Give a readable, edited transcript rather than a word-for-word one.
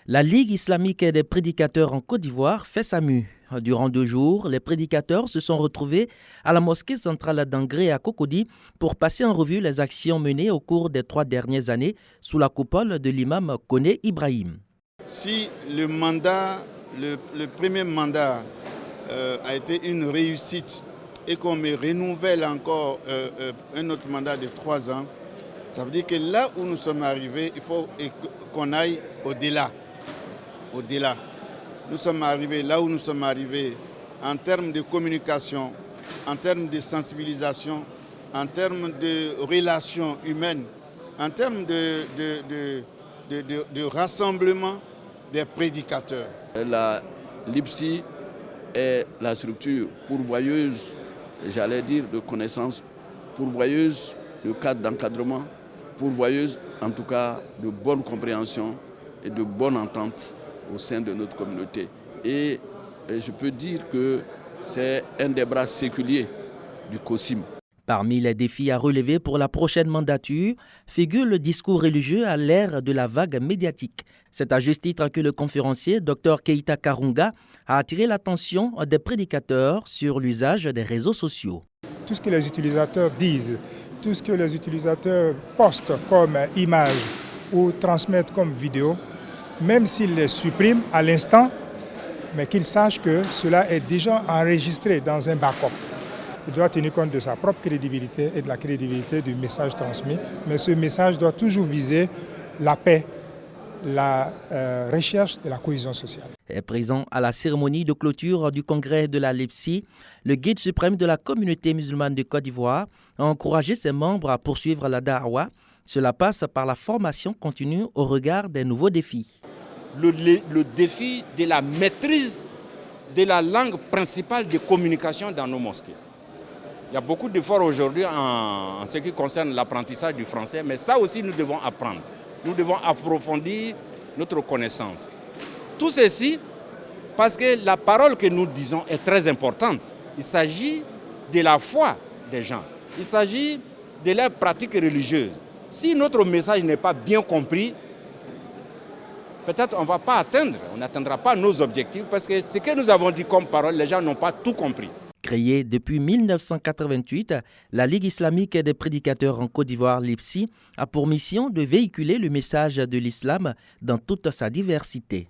La Ligue islamique des prédicateurs en Côte d'Ivoire fait sa mue. Durant 2 jours, les prédicateurs se sont retrouvés à la mosquée centrale d'Angré à Cocody pour passer en revue les actions menées au cours des 3 dernières années sous la coupole de l'imam Koné Ibrahim. Si le premier mandat a été une réussite et qu'on me renouvelle encore un autre mandat de 3 ans, ça veut dire que là où nous sommes arrivés, il faut qu'on aille au-delà. Au-delà. Nous sommes arrivés là où nous sommes arrivés en termes de communication, en termes de sensibilisation, en termes de relations humaines, en termes de rassemblement des prédicateurs. La LIPSI est la structure pourvoyeuse, j'allais dire, de connaissances, pourvoyeuse de cadre d'encadrement, pourvoyeuse en tout cas de bonne compréhension et de bonne entente au sein de notre communauté. Et je peux dire que c'est un des bras séculiers du COSIM. Parmi les défis à relever pour la prochaine mandature figure le discours religieux à l'ère de la vague médiatique. C'est à juste titre que le conférencier Dr Keita Karunga a attiré l'attention des prédicateurs sur l'usage des réseaux sociaux. Tout ce que les utilisateurs disent, tout ce que les utilisateurs postent comme image ou transmettent comme vidéo, même s'ils les suppriment à l'instant, mais qu'ils sachent que cela est déjà enregistré dans un backup. Il doit tenir compte de sa propre crédibilité et de la crédibilité du message transmis, mais ce message doit toujours viser la paix, la recherche de la cohésion sociale. Est présent à la cérémonie de clôture du congrès de la LIPSI, le guide suprême de la communauté musulmane de Côte d'Ivoire a encouragé ses membres à poursuivre la da'wa. Cela passe par la formation continue au regard des nouveaux défis. Le défi de la maîtrise de la langue principale de communication dans nos mosquées. Il y a beaucoup d'efforts aujourd'hui en ce qui concerne l'apprentissage du français, mais ça aussi nous devons apprendre. Nous devons approfondir notre connaissance. Tout ceci parce que la parole que nous disons est très importante. Il s'agit de la foi des gens. Il s'agit de leurs pratiques religieuses. Si notre message n'est pas bien compris, peut-être on ne va pas atteindre, on n'atteindra pas nos objectifs parce que ce que nous avons dit comme parole, les gens n'ont pas tout compris. Créée depuis 1988, la Ligue islamique des prédicateurs en Côte d'Ivoire, LIPSI, a pour mission de véhiculer le message de l'islam dans toute sa diversité.